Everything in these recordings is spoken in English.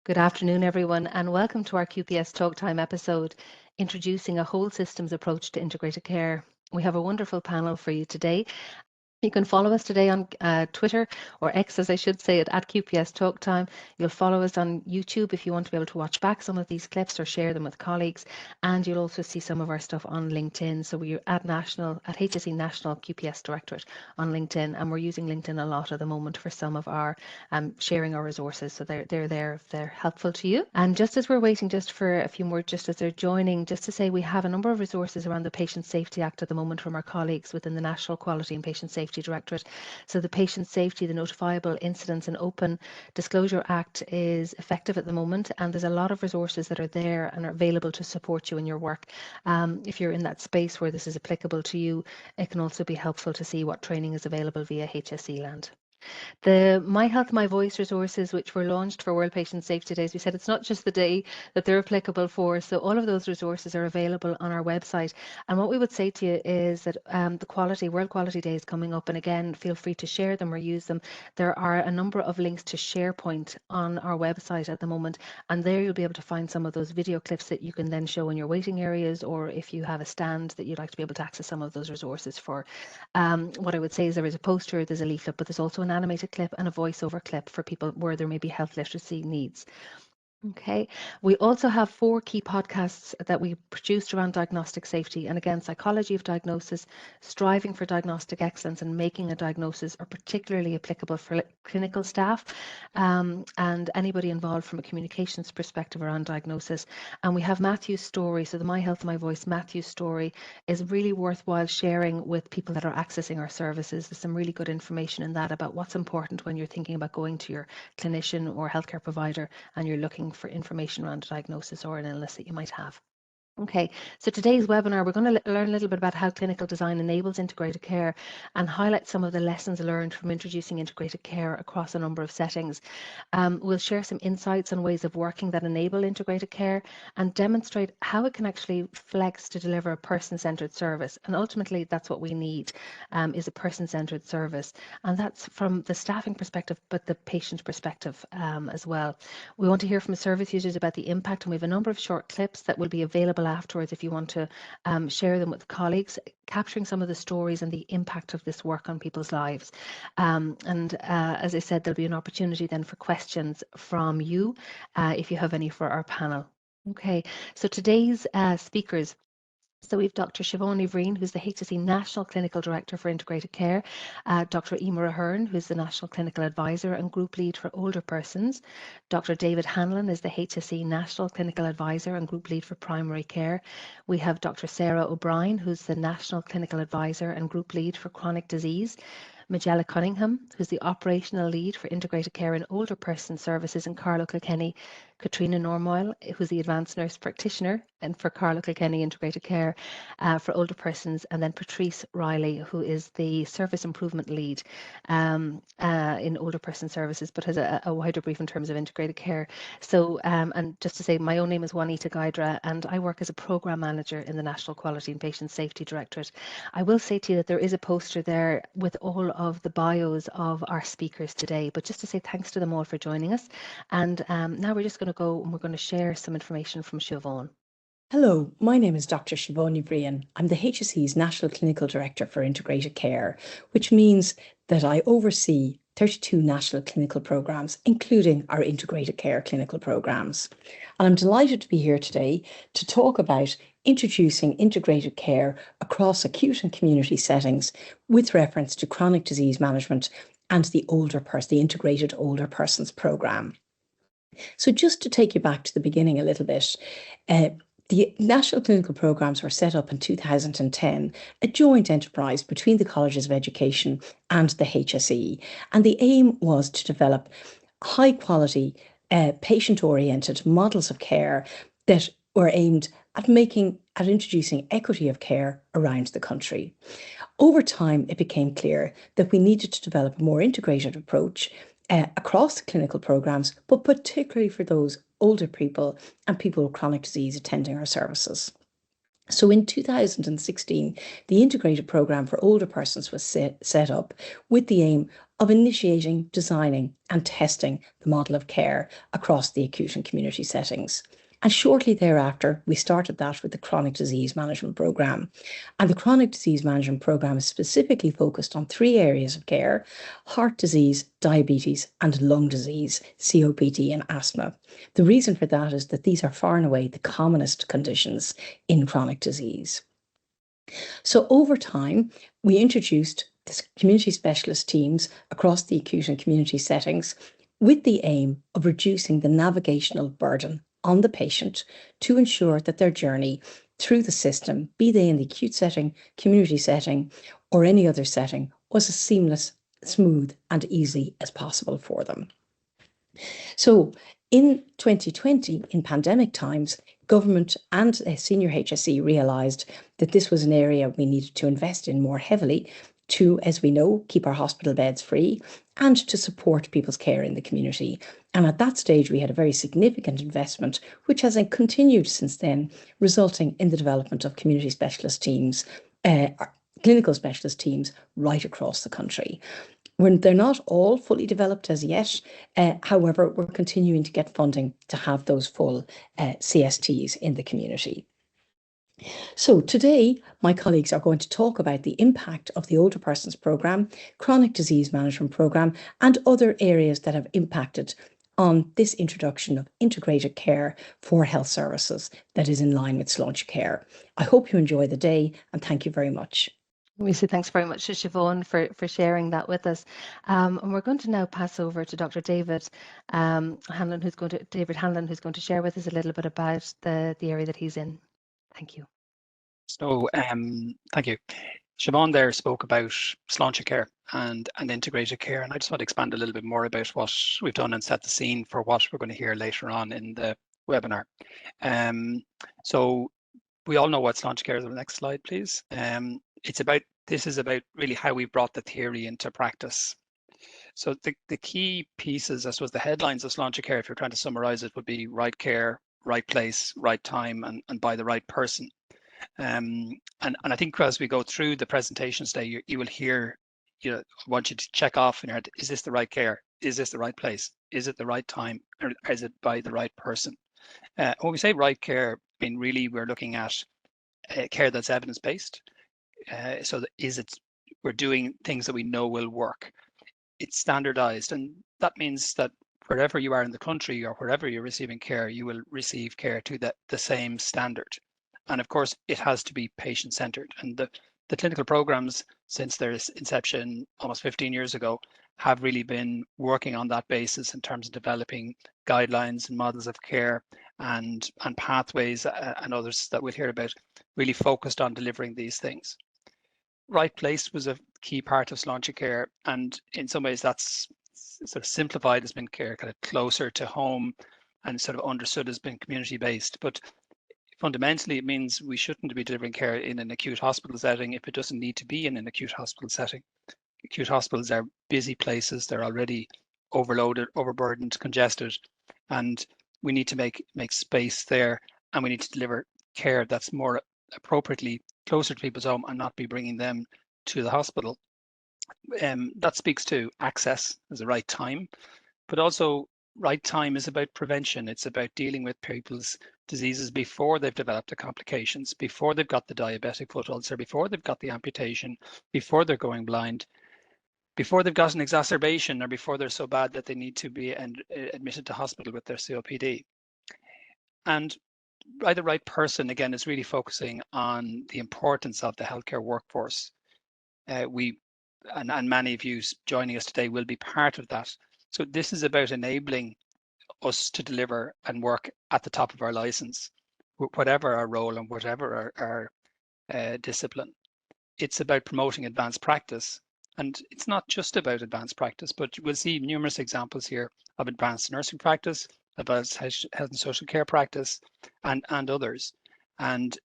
Good afternoon, everyone, and welcome to our QPS TalkTime episode, introducing a whole systems approach to integrated care. We have a wonderful panel for you today. You can follow us today on Twitter, or X as I should say it, at QPS TalkTime. You'll follow us on YouTube if you want to be able to watch back some of these clips or share them with colleagues. And you'll also see some of our stuff on LinkedIn. So we're at HSE National QPS Directorate on LinkedIn, and we're using LinkedIn a lot at the moment for some of our sharing our resources. So they're there if they're helpful to you. And just as we're waiting just for a few more, just as they're joining, just to say we have a number of resources around the Patient Safety Act at the moment from our colleagues within the National Quality and Patient Safety Directorate. So the Patient Safety, the Notifiable Incidents and Open Disclosure Act is effective at the moment, and there's a lot of resources that are there and are available to support you in your work. If you're in that space where this is applicable to you, it can also be helpful to see what training is available via HSE Land. The My Health, My Voice resources, which were launched for World Patient Safety Days, we said it's not just the day that they're applicable for. So all of those resources are available on our website. And what we would say to you is that the World Quality Day is coming up. And again, feel free to share them or use them. There are a number of links to SharePoint on our website at the moment. And there you'll be able to find some of those video clips that you can then show in your waiting areas, or if you have a stand that you'd like to be able to access some of those resources for. What I would say is there is a poster, there's a leaflet, but there's also an animated clip and a voiceover clip for people where there may be health literacy needs. Okay, we also have 4 key podcasts that we produced around diagnostic safety. And again, psychology of diagnosis, striving for diagnostic excellence, and making a diagnosis are particularly applicable for clinical staff and anybody involved from a communications perspective around diagnosis. And we have Matthew's story. So the My Health, My Voice Matthew's story is really worthwhile sharing with people that are accessing our services. There's some really good information in that about what's important when you're thinking about going to your clinician or healthcare provider and you're looking for information around a diagnosis or an illness that you might have. Okay, so today's webinar, we're going to learn a little bit about how clinical design enables integrated care and highlight some of the lessons learned from introducing integrated care across a number of settings. We'll share some insights on ways of working that enable integrated care and demonstrate how it can actually flex to deliver a person-centered service. And ultimately, that's what we need, is a person-centered service. And that's from the staffing perspective, but the patient perspective as well. We want to hear from service users about the impact, and we have a number of short clips that will be available afterwards if you want to share them with colleagues, capturing some of the stories and the impact of this work on people's lives. As I said, there'll be an opportunity then for questions from you if you have any for our panel. Okay, so today's speakers. So we've Dr. Siobhán, who's the HSE National Clinical Director for Integrated Care, Dr. Emer Ahern, who's the National Clinical Advisor and Group Lead for Older Persons. Dr. David Hanlon is the HSE National Clinical Advisor and Group Lead for Primary Care. We have Dr. Sarah O'Brien, who's the National Clinical Advisor and Group Lead for Chronic Disease. Majella Cunningham, who's the Operational Lead for Integrated Care in Older Person Services in Carlow, Kilkenny. Cathriona Normoyle, who's the Advanced Nurse Practitioner and for Carlow, Kilkenny Integrated Care for older persons, and then Patrice Reilly, who is the Service Improvement Lead in older person services, but has a wider brief in terms of integrated care. So, and just to say, my own name is Juanita Guidra, and I work as a Programme Manager in the National Quality and Patient Safety Directorate. I will say to you that there is a poster there with all of the bios of our speakers today, but just to say thanks to them all for joining us. And now we're just going to go and we're going to share some information from Siobhán. Hello, my name is Dr. Siobhán Bhriain. I'm the HSE's National Clinical Director for Integrated Care, which means that I oversee 32 national clinical programmes, including our integrated care clinical programmes. And I'm delighted to be here today to talk about introducing integrated care across acute and community settings with reference to chronic disease management and the integrated older persons programme. So just to take you back to the beginning a little bit, the national clinical programmes were set up in 2010, a joint enterprise between the Colleges of Education and the HSE. And the aim was to develop high quality, patient-oriented models of care that were aimed at introducing equity of care around the country. Over time, it became clear that we needed to develop a more integrated approach across the clinical programmes, but particularly for those older people and people with chronic disease attending our services. So in 2016, the integrated programme for older persons was set up with the aim of initiating, designing and testing the model of care across the acute and community settings. And shortly thereafter, we started that with the Chronic Disease Management Programme. And the Chronic Disease Management Programme is specifically focused on 3 areas of care: heart disease, diabetes and lung disease, COPD and asthma. The reason for that is that these are far and away the commonest conditions in chronic disease. So over time, we introduced this community specialist teams across the acute and community settings with the aim of reducing the navigational burden on the patient to ensure that their journey through the system, be they in the acute setting, community setting, or any other setting, was as seamless, smooth, and easy as possible for them. So in 2020, in pandemic times, government and senior HSE realised that this was an area we needed to invest in more heavily to, as we know, keep our hospital beds free and to support people's care in the community. And at that stage, we had a very significant investment, which has continued since then, resulting in the development of community specialist teams, clinical specialist teams right across the country. When they're not all fully developed as yet, however, we're continuing to get funding to have those full CSTs in the community. So today, my colleagues are going to talk about the impact of the Older Persons Programme, Chronic Disease Management Programme, and other areas that have impacted on this introduction of integrated care for health services that is in line with Sláinte Care. I hope you enjoy the day and thank you very much. We say thanks very much to Siobhán for sharing that with us. And we're going to now pass over to Dr. David Hanlon, who's going to share with us a little bit about the area that he's in. Thank you. So thank you. Siobhán there spoke about Sláinte Care and integrated care, and I just want to expand a little bit more about what we've done and set the scene for what we're going to hear later on in the webinar. So we all know what Sláinte Care is. On the next slide, please. This is about really how we brought the theory into practice. So the key pieces, I suppose, the headlines of Sláinte Care, if you're trying to summarize it, would be right care, right place, right time, and by the right person. And I think as we go through the presentations today, you will hear, I want you to check off in your head, is this the right care? Is this the right place? Is it the right time? Or is it by the right person? When we say right care, I mean, really, we're looking at care that's evidence-based. So we're doing things that we know will work. It's standardized, and that means that wherever you are in the country or wherever you're receiving care, you will receive care to the same standard. And of course, it has to be patient-centered. And the clinical programs, since their inception almost 15 years ago, have really been working on that basis in terms of developing guidelines and models of care and pathways and others that we'll hear about, really focused on delivering these things. Right place was a key part of Sláinte Care, and in some ways that's sort of simplified as being care kind of closer to home and sort of understood as being community-based. But fundamentally, it means we shouldn't be delivering care in an acute hospital setting if it doesn't need to be in an acute hospital setting. Acute hospitals are busy places. They're already overloaded, overburdened, congested, and we need to make space there, and we need to deliver care that's more appropriately closer to people's home and not be bringing them to the hospital. That speaks to access as the right time, but also right time is about prevention. It's about dealing with people's diseases before they've developed the complications, before they've got the diabetic foot ulcer, before they've got the amputation, before they're going blind, before they've got an exacerbation, or before they're so bad that they need to be admitted to hospital with their COPD. And by the right person, again, is really focusing on the importance of the healthcare workforce. And many of you joining us today will be part of that. So this is about enabling us to deliver and work at the top of our license, whatever our role and whatever our discipline. It's about promoting advanced practice. And it's not just about advanced practice, but we'll see numerous examples here of advanced nursing practice, about health and social care practice, and others. And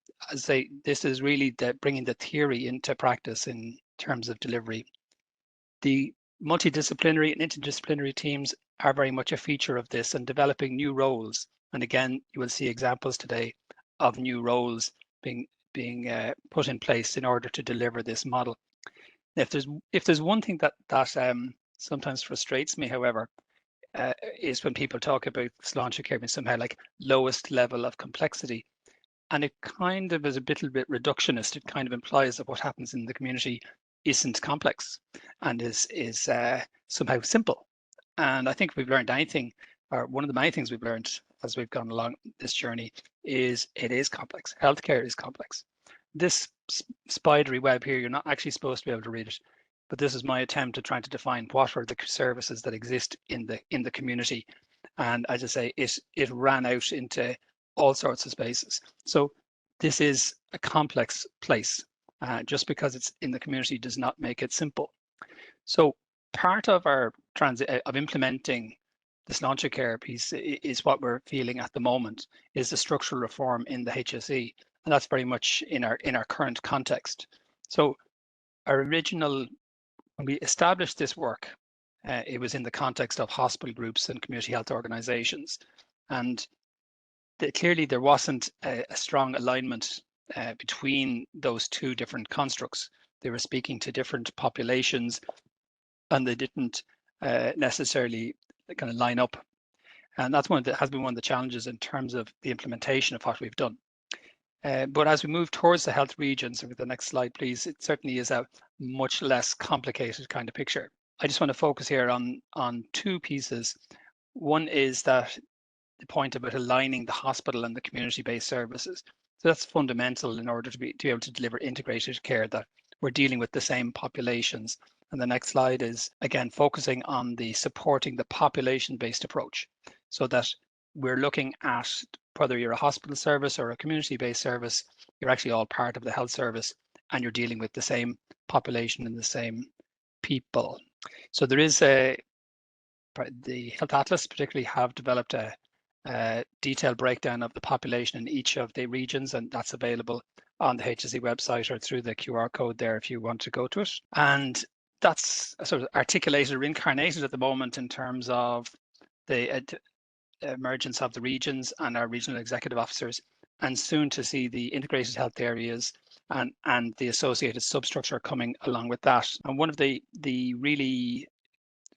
this is really bringing the theory into practice in terms of delivery. The multidisciplinary and interdisciplinary teams are very much a feature of this, and developing new roles. And again, you will see examples today of new roles being being put in place in order to deliver this model. If there's one thing that sometimes frustrates me, however, is when people talk about sláinte care being somehow like lowest level of complexity. And it kind of is a little bit reductionist. It kind of implies that what happens in the community isn't complex and is somehow simple. And I think if we've learned anything, or one of the many things we've learned as we've gone along this journey, is it is complex. Healthcare is complex. This spidery web here, you're not actually supposed to be able to read it, but this is my attempt at trying to define what are the services that exist in the community. And as I say, it ran out into all sorts of spaces. So this is a complex place. Just because it's in the community does not make it simple. So part of our of implementing the sláinte care piece is what we're feeling at the moment, is the structural reform in the HSE, and that's very much in our current context. So our original, when we established this work, it was in the context of hospital groups and community health organisations, and clearly there wasn't a strong alignment between those two different constructs. They were speaking to different populations, and they didn't necessarily kind of line up. And that's has been one of the challenges in terms of the implementation of what we've done. But as we move towards the health regions, with the next slide, please, it certainly is a much less complicated kind of picture. I just want to focus here on two pieces. One is that the point about aligning the hospital and the community-based services. So that's fundamental in order to be able to deliver integrated care, that we're dealing with the same populations. And the next slide is, again, focusing on the supporting the population-based approach, so that we're looking at whether you're a hospital service or a community-based service, you're actually all part of the health service and you're dealing with the same population and the same people. So there is the Health Atlas particularly have developed a detailed breakdown of the population in each of the regions, and that's available on the HSE website or through the QR code there if you want to go to it. And that's sort of articulated or incarnated at the moment in terms of the emergence of the regions and our regional executive officers, and soon to see the integrated health areas and the associated substructure coming along with that. And one of the really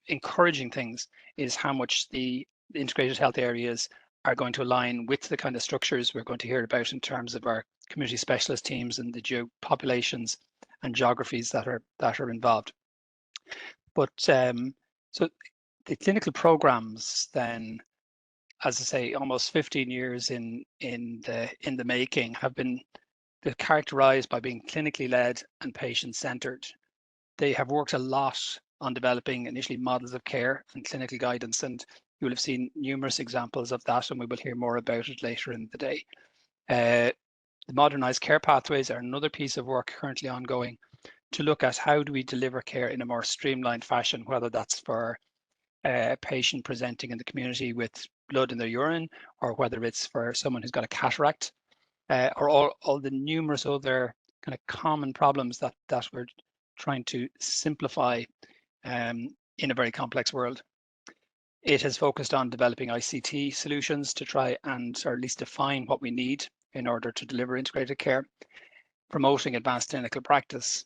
encouraging things is how much the integrated health areas are going to align with the kind of structures we're going to hear about in terms of our community specialist teams and the populations and geographies that are involved. But so the clinical programs then, as I say, almost 15 years in the making, have been characterized by being clinically led and patient-centered. They have worked a lot on developing initially models of care and clinical guidance, and you will have seen numerous examples of that, and we will hear more about it later in the day. The modernised care pathways are another piece of work currently ongoing to look at how do we deliver care in a more streamlined fashion, whether that's for a patient presenting in the community with blood in their urine, or whether it's for someone who's got a cataract, or all the numerous other kind of common problems that we're trying to simplify in a very complex world. It has focused on developing ICT solutions to try and, or at least define what we need in order to deliver integrated care, promoting advanced clinical practice.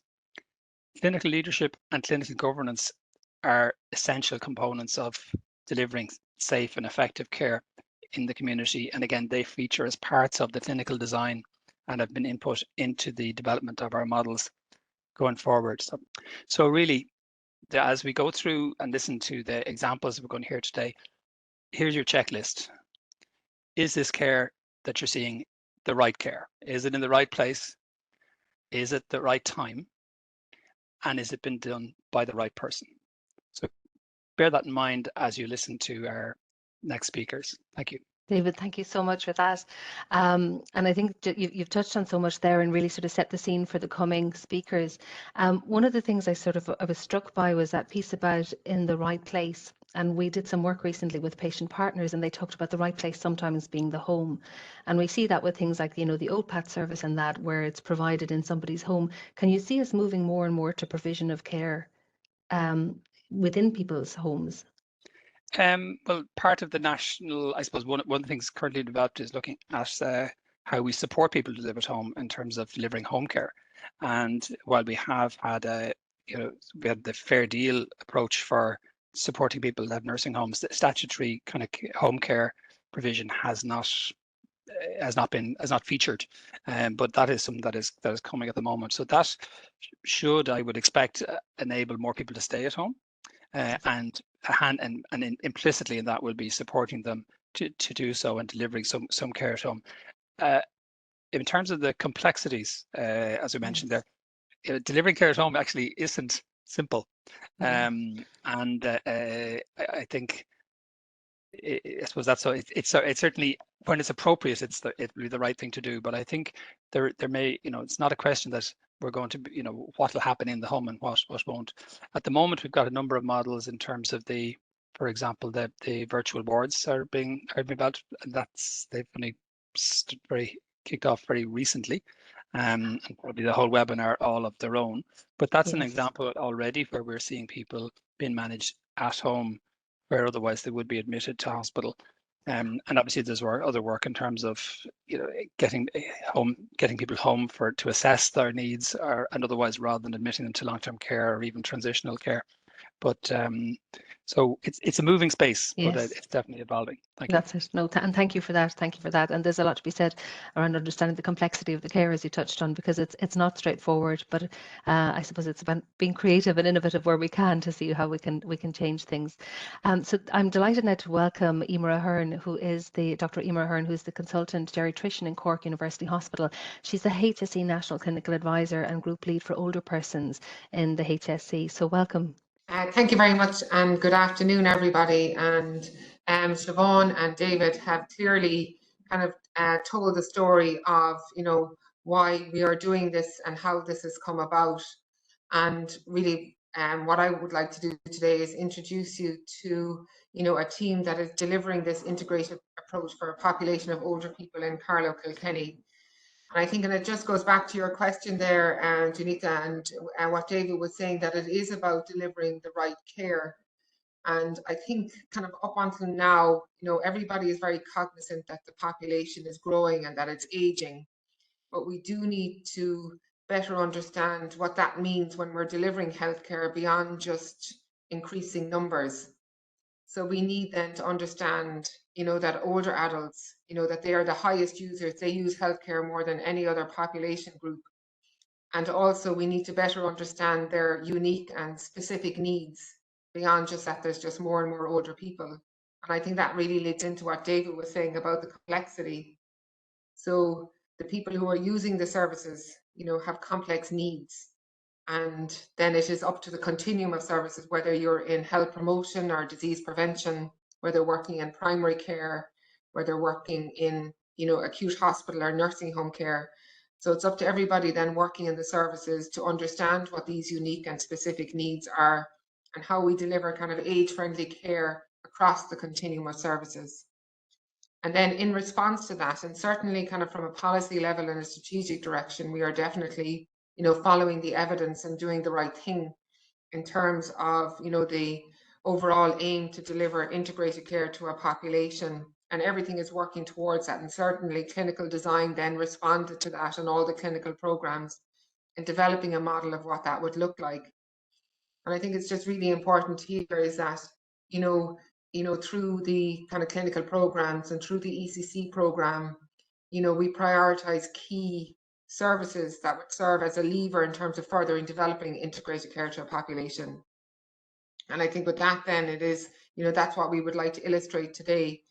Clinical leadership and clinical governance are essential components of delivering safe and effective care in the community. And again, they feature as parts of the clinical design and have been input into the development of our models going forward. So really, as we go through and listen to the examples we're going to hear today, here's your checklist. Is this care that you're seeing the right care? Is it in the right place? Is it the right time? And is it been done by the right person? So bear that in mind as you listen to our next speakers. Thank you. David, thank you so much for that. And I think you've touched on so much there and really sort of set the scene for the coming speakers. One of the things I was struck by was that piece about in the right place. And we did some work recently with patient partners, and they talked about the right place sometimes being the home. And we see that with things like, the OPAT service and that, where it's provided in somebody's home. Can you see us moving more and more to provision of care within people's homes? Well, part of the national, I suppose one of the things currently developed is looking at how we support people to live at home in terms of delivering home care. And while we have had we had the fair deal approach for supporting people that have nursing homes, the statutory kind of home care provision has not featured, but that is something that is coming at the moment. So that should, I would expect, enable more people to stay at home, and implicitly in that will be supporting them to do so and delivering some care at home. In terms of the complexities, as we mentioned there, delivering care at home actually isn't simple, and I think I suppose that's so. It's certainly, when it's appropriate, it'll be the right thing to do. But I think there may, it's not a question that we're going to, what will happen in the home and what won't. At the moment, we've got a number of models in terms of for example, the virtual wards are being developed, and they've only kicked off very recently, and probably the whole webinar all of their own. But that's an example already where we're seeing people being managed at home, where otherwise they would be admitted to hospital. And obviously there's other work in terms of getting people home to assess their needs, and otherwise, rather than admitting them to long-term care or even transitional care. But so it's a moving space, but it's definitely evolving. Thank you. That's it. No, and thank you for that. Thank you for that. And there's a lot to be said around understanding the complexity of the care, as you touched on, because it's not straightforward. But I suppose it's about being creative and innovative where we can to see how we can change things. So I'm delighted now to welcome Emer Ahern, who is Dr. Emer Ahern, who is the consultant geriatrician in Cork University Hospital. She's the HSE National Clinical Advisor and Group Lead for Older Persons in the HSE. So welcome. Thank you very much, and good afternoon, everybody. And Siobhán and David have clearly kind of told the story of, why we are doing this and how this has come about. And really, what I would like to do today is introduce you to, a team that is delivering this integrated approach for a population of older people in Carlow, Kilkenny. And I think, and it just goes back to your question there, Janita, and what David was saying, that it is about delivering the right care. And I think kind of up until now, everybody is very cognizant that the population is growing and that it's aging. But we do need to better understand what that means when we're delivering healthcare beyond just increasing numbers. So we need then to understand, that older adults, that they are the highest users. They use healthcare more than any other population group. And also we need to better understand their unique and specific needs beyond just that there's just more and more older people. And I think that really leads into what David was saying about the complexity. So the people who are using the services, have complex needs. And then it is up to the continuum of services, whether you're in health promotion or disease prevention, whether working in primary care, whether working in, acute hospital or nursing home care. So it's up to everybody then working in the services to understand what these unique and specific needs are and how we deliver kind of age-friendly care across the continuum of services. And then in response to that, and certainly kind of from a policy level and a strategic direction, we are definitely following the evidence and doing the right thing in terms of, the overall aim to deliver integrated care to a population, and everything is working towards that. And certainly clinical design then responded to that and all the clinical programs and developing a model of what that would look like. And I think it's just really important here is that, through the kind of clinical programs and through the ECC program, we prioritize key services that would serve as a lever in terms of furthering developing integrated care to a population. And I think with that, then it is, that's what we would like to illustrate today.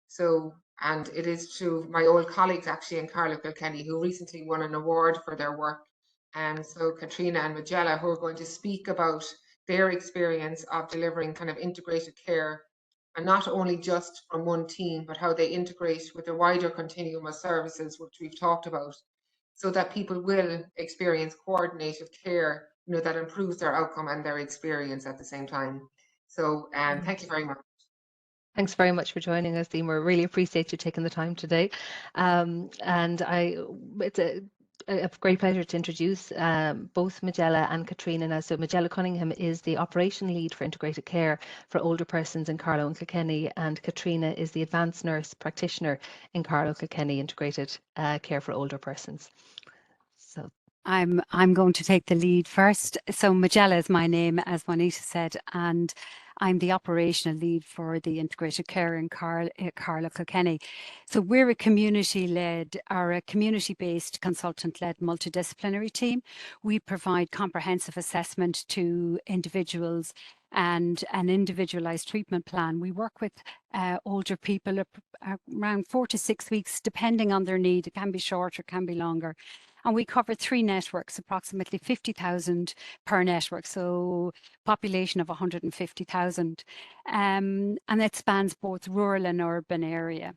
So, and it is to my old colleagues actually in Carlow, Kilkenny, who recently won an award for their work. And so Cathriona and Majella, who are going to speak about their experience of delivering kind of integrated care, and not only just from one team, but how they integrate with the wider continuum of services, which we've talked about, so that people will experience coordinated care, that improves their outcome and their experience at the same time. So thank you very much. Thanks very much for joining us, Emer. Really appreciate you taking the time today. And a great pleasure to introduce both Majella and Cathriona now. So Majella Cunningham is the operation lead for integrated care for older persons in Carlow and Kilkenny, and Cathriona is the advanced nurse practitioner in Carlow, Kilkenny integrated care for older persons. So I'm going to take the lead first. So Majella is my name, as Juanita said, and I'm the operational lead for the integrated care in Carlow, Kilkenny. So we're a community-led or a community-based consultant-led multidisciplinary team. We provide comprehensive assessment to individuals and an individualized treatment plan. We work with older people around 4 to 6 weeks, depending on their need. It can be shorter, can be longer. And we cover 3 networks, approximately 50,000 per network, so population of 150,000. And it spans both rural and urban area.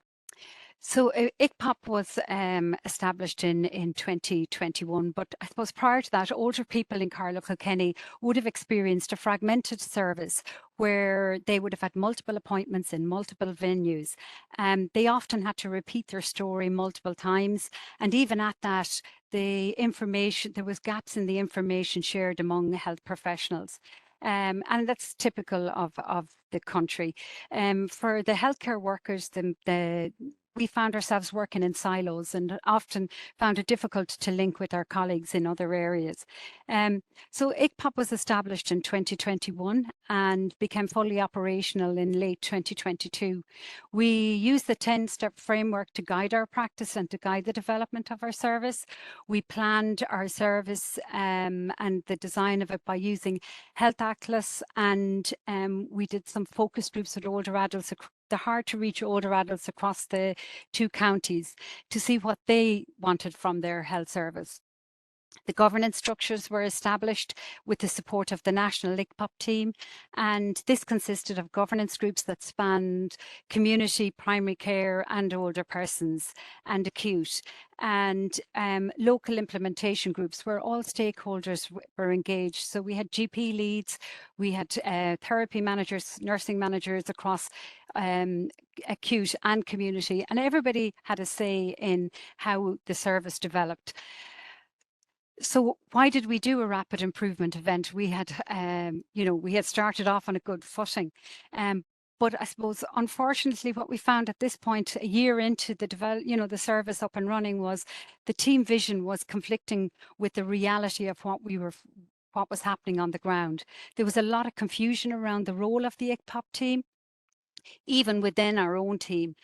So ICPOP was established in 2021, but I suppose prior to that, older people in Carlow, Kilkenny would have experienced a fragmented service where they would have had multiple appointments in multiple venues. They often had to repeat their story multiple times, and even at that, there was gaps in the information shared among health professionals. And that's typical of the country. For the healthcare workers, we found ourselves working in silos and often found it difficult to link with our colleagues in other areas. So ICPOP was established in 2021 and became fully operational in late 2022. We used the 10-step framework to guide our practice and to guide the development of our service. We planned our service and the design of it by using Health Atlas, and we did some focus groups with older adults, the hard to reach older adults across the 2 counties to see what they wanted from their health service. The governance structures were established with the support of the national ICPOP team, and this consisted of governance groups that spanned community, primary care and older persons and acute, and local implementation groups where all stakeholders were engaged. So we had GP leads, we had therapy managers, nursing managers across acute and community, and everybody had a say in how the service developed. So why did we do a rapid improvement event? We had, we had started off on a good footing. But I suppose, unfortunately, what we found at this point, a year into the service up and running, was the team vision was conflicting with the reality of what was happening on the ground. There was a lot of confusion around the role of the ICPOP team, even within our own team.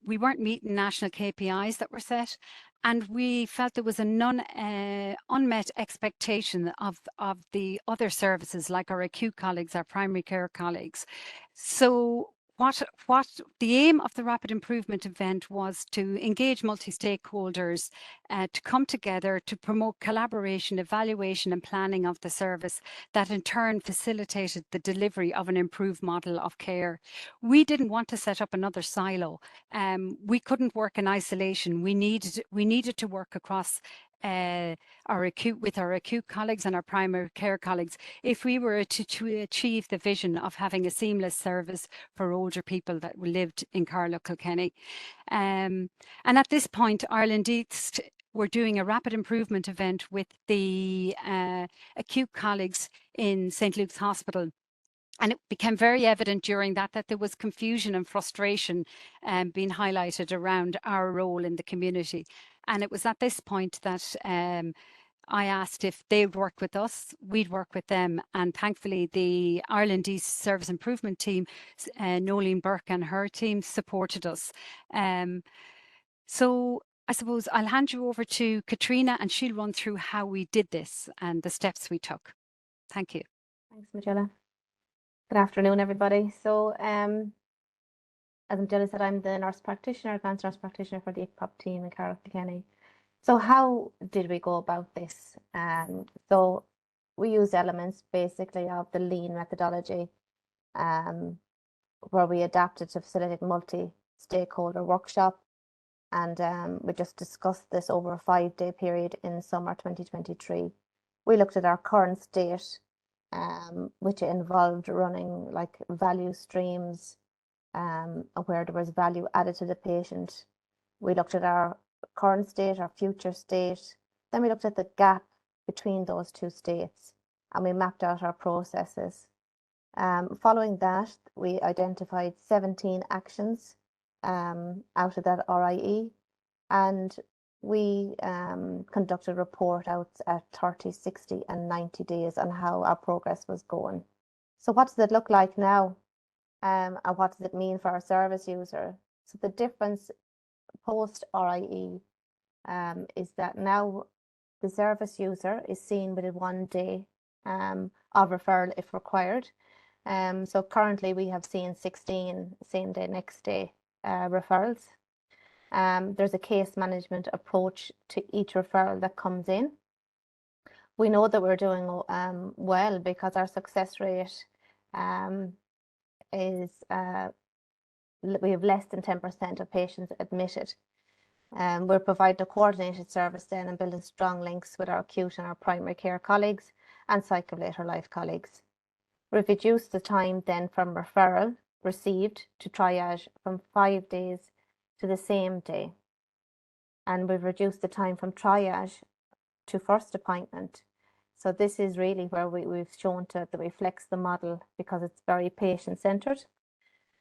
We weren't meeting national KPIs that were set, and we felt there was an unmet expectation of the other services, like our acute colleagues, our primary care colleagues. So what the aim of the rapid improvement event was to engage multi-stakeholders to come together to promote collaboration, evaluation and planning of the service that in turn facilitated the delivery of an improved model of care. We didn't want to set up another silo. We couldn't work in isolation. We needed to work across our acute colleagues and our primary care colleagues if we were to achieve the vision of having a seamless service for older people that lived in Carlow, Kilkenny. And at this point, Ireland East were doing a rapid improvement event with the acute colleagues in St. Luke's Hospital. And it became very evident during that there was confusion and frustration being highlighted around our role in the community. And it was at this point that I asked if they would work with us, we'd work with them. And thankfully, the Ireland East Service Improvement team, Nolene Burke and her team, supported us. So I suppose I'll hand you over to Cathriona and she'll run through how we did this and the steps we took. Thank you. Thanks, Majella. Good afternoon, everybody. So, as Majella said, I'm the advanced nurse practitioner for the ICPOP team in Carlow, Kilkenny. So how did we go about this? So we used elements basically of the lean methodology, where we adapted to facilitate multi-stakeholder workshop. And we just discussed this over a 5-day period in summer 2023. We looked at our current state, which involved running like value streams, where there was value added to the patient. We looked at our current state, our future state, Then we looked at the gap between those two states and we mapped out our processes. Following that, we identified 17 actions out of that RIE, and we conducted report outs at 30, 60 and 90 days on how our progress was going. So what does it look like now, and what does it mean for our service user? So the difference post RIE is that now the service user is seen within 1 day of referral if required. So currently we have seen 16 same day, next day referrals. There's a case management approach to each referral that comes in. We know that we're doing well because our success rate is we have less than 10% of patients admitted. We're providing a coordinated service then and building strong links with our acute and our primary care colleagues and cycle later life colleagues. We've reduced the time then from referral received to triage from 5 days to the same day. And we've reduced the time from triage to first appointment. So this is really where we've shown that we flex the model because it's very patient-centred.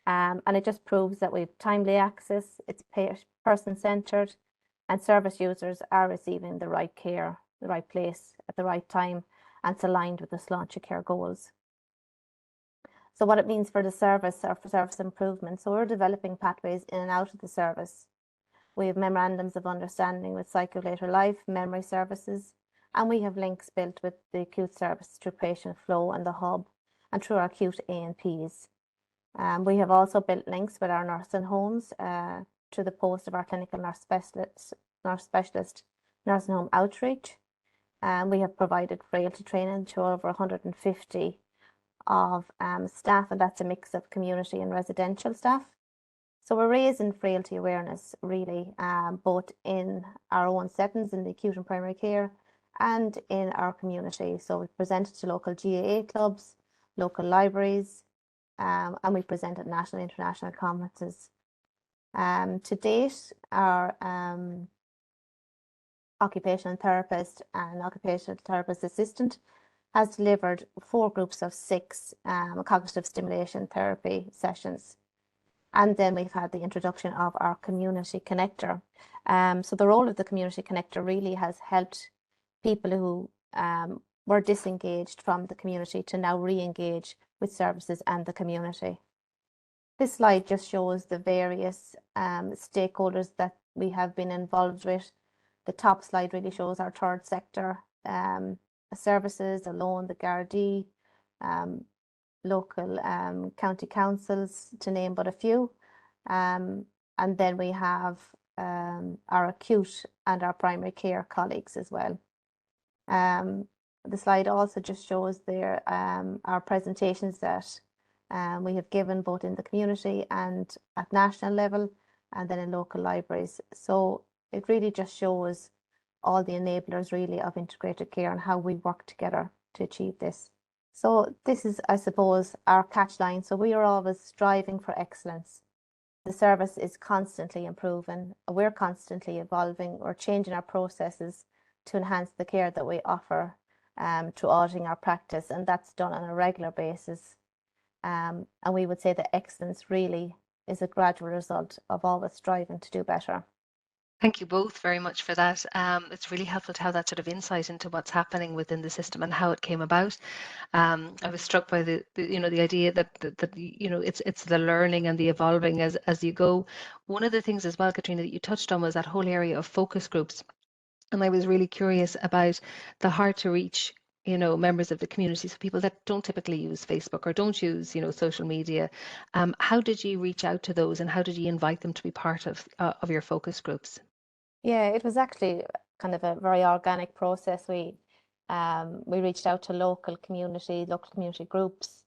And it just proves that we have timely access, it's person-centred, and service users are receiving the right care, the right place, at the right time, and it's aligned with the Sláinte Care goals. So what it means for the service or for service improvement. So we're developing pathways in and out of the service. We have memorandums of understanding with Cycle Later Life, memory services, and we have links built with the acute service through patient flow and the hub and through our acute A&Ps. We have also built links with our nursing homes to the post of our clinical nurse specialist nursing home outreach. We have provided frailty training to over 150 of staff, and that's a mix of community and residential staff. So we're raising frailty awareness really, both in our own settings in the acute and primary care and in our community. So we've presented to local GAA clubs, local libraries, and we present at national and international conferences. To date, our occupational therapist and occupational therapist assistant has delivered 4 groups of 6 cognitive stimulation therapy sessions. And then we've had the introduction of our community connector. So the role of the community connector really has helped people who were disengaged from the community to now re-engage with services and the community. This slide just shows the various stakeholders that we have been involved with. The top slide really shows our third sector services alone, the Gardaí, local county councils, to name but a few. And then we have our acute and our primary care colleagues as well. The slide also just shows there our presentations that we have given both in the community and at national level and then in local libraries. So it really just shows all the enablers really of integrated care and how we work together to achieve this. So this is, I suppose, our catch line. So we are always striving for excellence. The service is constantly improving. We're constantly evolving or changing our processes to enhance the care that we offer through auditing our practice, and that's done on a regular basis. And we would say that excellence really is a gradual result of always striving to do better. Thank you both very much for that. It's really helpful to have that sort of insight into what's happening within the system and how it came about. I was struck by the idea that it's the learning and the evolving as you go. One of the things as well, Cathriona, that you touched on was that whole area of focus groups. And I was really curious about the hard to reach, members of the community, so people that don't typically use Facebook or don't use, social media. How did you reach out to those, and how did you invite them to be part of your focus groups? Yeah, it was actually kind of a very organic process. We reached out to local community groups.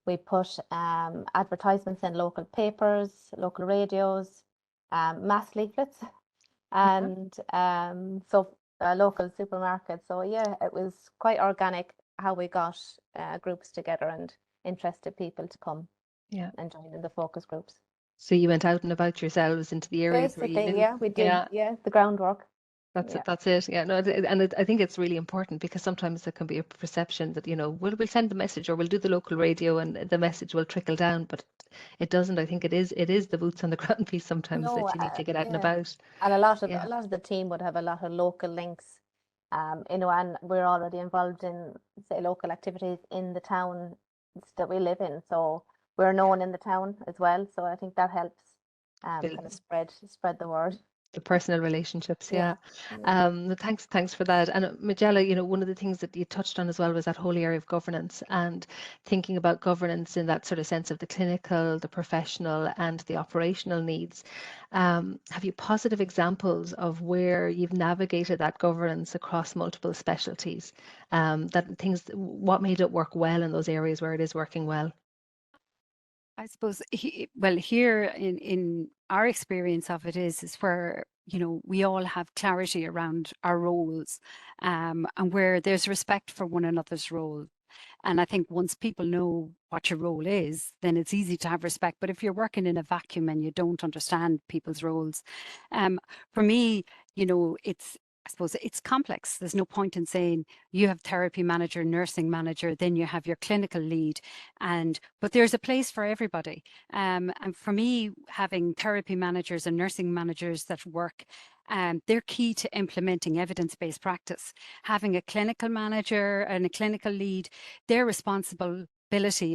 We put advertisements in local papers, local radios, mass leaflets, and local supermarkets. So yeah, it was quite organic how we got groups together and interested people to come and join in the focus groups. So you went out and about yourselves into the areas where you Basically, yeah, we did. Yeah, the groundwork. That's Yeah. it. That's it. Yeah. No, I think it's really important because sometimes there can be a perception that, we'll send the message or we'll do the local radio and the message will trickle down, but it doesn't. I think it is the boots on the ground piece sometimes No, that you need to get out and yeah. about. And a lot of Yeah. the team would have a lot of local links, and we're already involved in, say, local activities in the town that we live in. So we're known in the town as well. So I think that helps kind of spread the word. The personal relationships, yeah. Yeah. Thanks for that. And Majella, one of the things that you touched on as well was that whole area of governance and thinking about governance in that sort of sense of the clinical, the professional, and the operational needs. Have you positive examples of where you've navigated that governance across multiple specialties? What made it work well in those areas where it is working well? I suppose, here in our experience of it is where, we all have clarity around our roles, and where there's respect for one another's role. And I think once people know what your role is, then it's easy to have respect. But if you're working in a vacuum and you don't understand people's roles, for me, I suppose it's complex. There's no point in saying you have therapy manager, nursing manager, then you have your clinical lead, but there's a place for everybody. And for me, having therapy managers and nursing managers that work, they're key to implementing evidence-based practice. Having a clinical manager and a clinical lead, their responsibility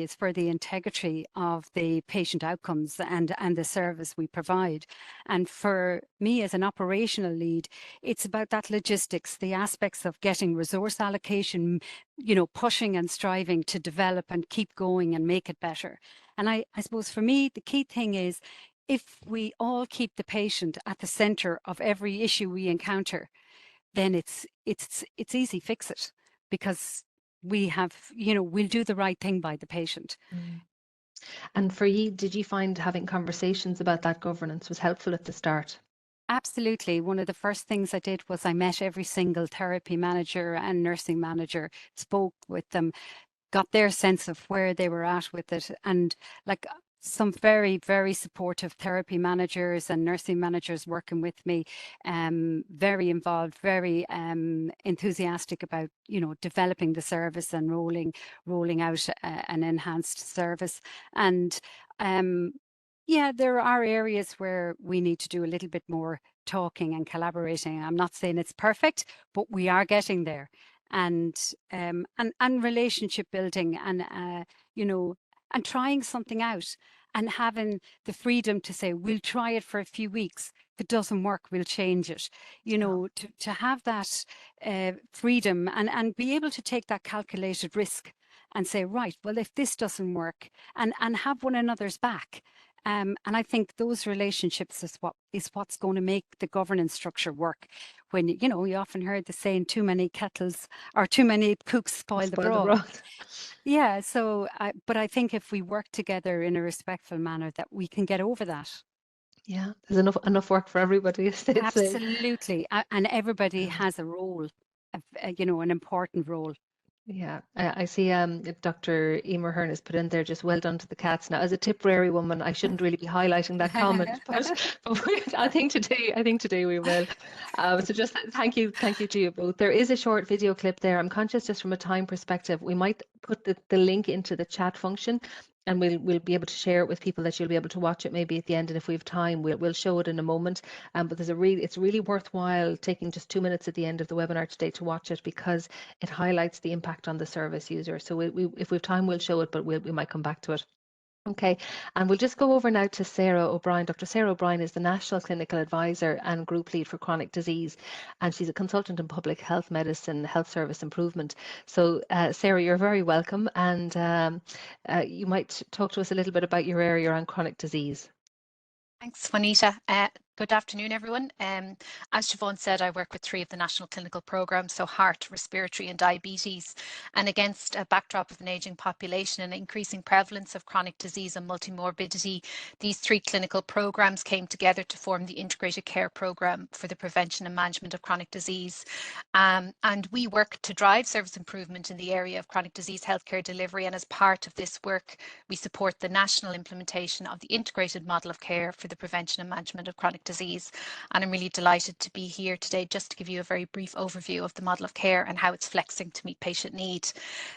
is for the integrity of the patient outcomes and the service we provide. And for me as an operational lead, it's about that logistics, the aspects of getting resource allocation, pushing and striving to develop and keep going and make it better. And I suppose for me, the key thing is, if we all keep the patient at the center of every issue we encounter, then it's easy fix it, because we'll do the right thing by the patient. And for you, did you find having conversations about that governance was helpful at the start? Absolutely. One of the first things I did was I met every single therapy manager and nursing manager, spoke with them, got their sense of where they were at with it. And like some very, very supportive therapy managers and nursing managers working with me, very involved, very enthusiastic about, developing the service and rolling out an enhanced service. And yeah, there are areas where we need to do a little bit more talking and collaborating. I'm not saying it's perfect, but we are getting there. And relationship building, and and trying something out, and having the freedom to say, we'll try it for a few weeks. If it doesn't work, we'll change it. To have that freedom and be able to take that calculated risk and say, right, well, if this doesn't work, and have one another's back. And I think those relationships is what's going to make the governance structure work. When, we often heard the saying, too many kettles or too many cooks spoil the broth. Yeah. So, but I think if we work together in a respectful manner, that we can get over that. Yeah, there's enough work for everybody. Absolutely. And everybody has a role, an important role. Yeah, I see Dr. Emer Ahern has put in there, just well done to the cats. Now, as a Tipperary woman, I shouldn't really be highlighting that comment, but I think today we will. So just thank you to you both. There is a short video clip there. I'm conscious just from a time perspective, we might put the link into the chat function, and we'll be able to share it with people, that you'll be able to watch it maybe at the end, and if we have time, we'll show it in a moment. But it's really worthwhile taking just 2 minutes at the end of the webinar today to watch it, because it highlights the impact on the service user. So if we have time, we'll show it, but we might come back to it. Okay, and we'll just go over now to Sarah O'Brien. Dr. Sarah O'Brien is the National Clinical Advisor and Group Lead for Chronic Disease, and she's a consultant in public health medicine, health service improvement. So Sarah, you're very welcome, and you might talk to us a little bit about your area around chronic disease. Thanks, Juanita. Good afternoon, everyone. As Siobhán said, I work with 3 of the national clinical programmes, so heart, respiratory and diabetes. And against a backdrop of an ageing population and increasing prevalence of chronic disease and multimorbidity, these 3 clinical programmes came together to form the Integrated Care Programme for the Prevention and Management of Chronic Disease. And we work to drive service improvement in the area of chronic disease healthcare delivery. And as part of this work, we support the national implementation of the integrated model of care for the prevention and management of chronic chronic disease. And I'm really delighted to be here today just to give you a very brief overview of the model of care and how it's flexing to meet patient need.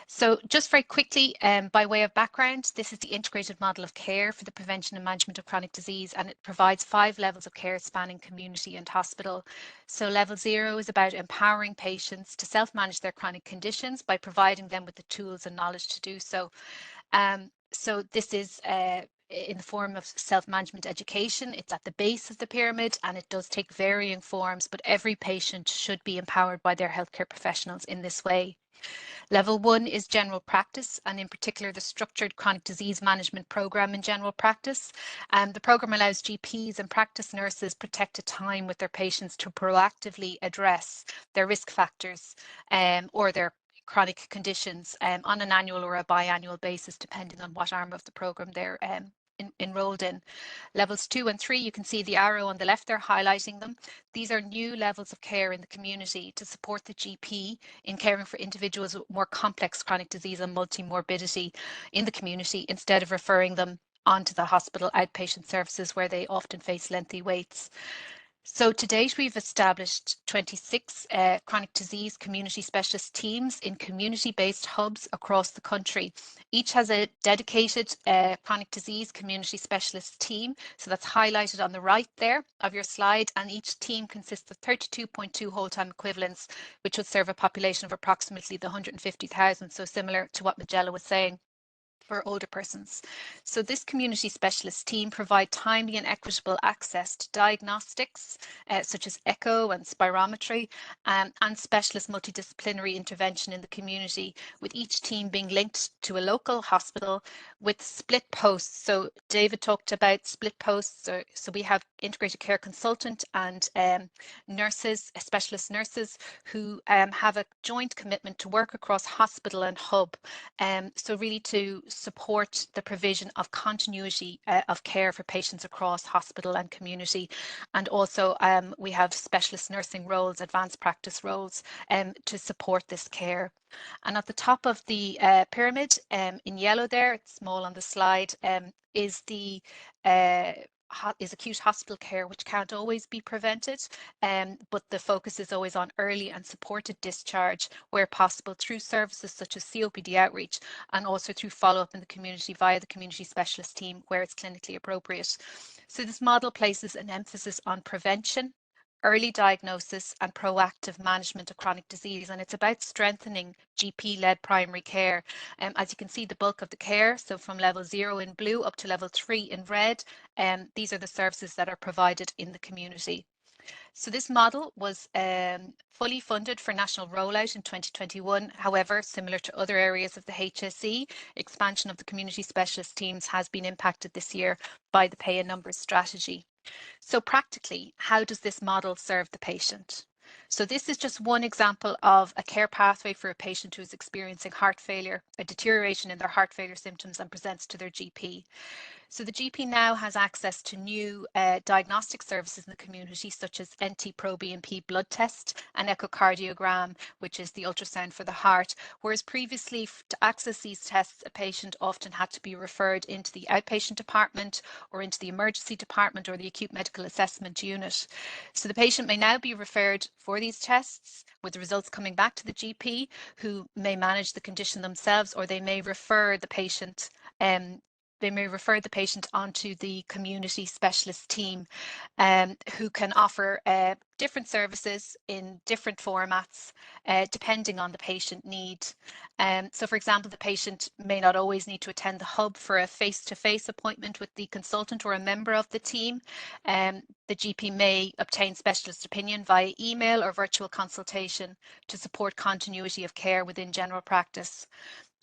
So just very quickly, by way of background, this is the integrated model of care for the prevention and management of chronic disease, and it provides 5 levels of care spanning community and hospital. So level 0 is about empowering patients to self-manage their chronic conditions by providing them with the tools and knowledge to do so. So this is in the form of self-management education. It's at the base of the pyramid and it does take varying forms, but every patient should be empowered by their healthcare professionals in this way. Level 1 is general practice, and in particular the structured chronic disease management programme in general practice. The programme allows GPs and practice nurses protected time with their patients to proactively address their risk factors or their chronic conditions on an annual or a biannual basis, depending on what arm of the programme they're enrolled in. Levels 2 and 3, you can see the arrow on the left there highlighting them. These are new levels of care in the community to support the GP in caring for individuals with more complex chronic disease and multi-morbidity in the community, instead of referring them onto the hospital outpatient services where they often face lengthy waits. So to date, we've established 26 chronic disease community specialist teams in community-based hubs across the country. Each has a dedicated chronic disease community specialist team. So that's highlighted on the right there of your slide. And each team consists of 32.2 whole-time equivalents, which would serve a population of approximately the 150,000. So similar to what Majella was saying for older persons. So this community specialist team provide timely and equitable access to diagnostics such as echo and spirometry and specialist multidisciplinary intervention in the community, with each team being linked to a local hospital with split posts. So David talked about split posts. So we have integrated care consultant and nurses, specialist nurses who have a joint commitment to work across hospital and hub. So really to support the provision of continuity of care for patients across hospital and community. And also we have specialist nursing roles, advanced practice roles to support this care. And at the top of the pyramid in yellow there, it's small on the slide, is the is acute hospital care, which can't always be prevented, but the focus is always on early and supported discharge where possible through services such as COPD outreach and also through follow-up in the community via the community specialist team where it's clinically appropriate. So this model places an emphasis on prevention, early diagnosis and proactive management of chronic disease, and it's about strengthening GP-led primary care. As you can see, the bulk of the care, so from level 0 in blue up to level 3 in red, these are the services that are provided in the community. So this model was fully funded for national rollout in 2021. However, similar to other areas of the HSE, expansion of the community specialist teams has been impacted this year by the pay in numbers strategy. So practically, how does this model serve the patient? So this is just one example of a care pathway for a patient who is experiencing heart failure, a deterioration in their heart failure symptoms, and presents to their GP. So the GP now has access to new diagnostic services in the community, such as NT-proBNP blood test and echocardiogram, which is the ultrasound for the heart, whereas previously to access these tests, a patient often had to be referred into the outpatient department or into the emergency department or the acute medical assessment unit. So the patient may now be referred for these tests, with the results coming back to the GP, who may manage the condition themselves, or they may refer the patient onto the community specialist team who can offer different services in different formats depending on the patient need. So for example, the patient may not always need to attend the hub for a face-to-face appointment with the consultant or a member of the team. The GP may obtain specialist opinion via email or virtual consultation to support continuity of care within general practice.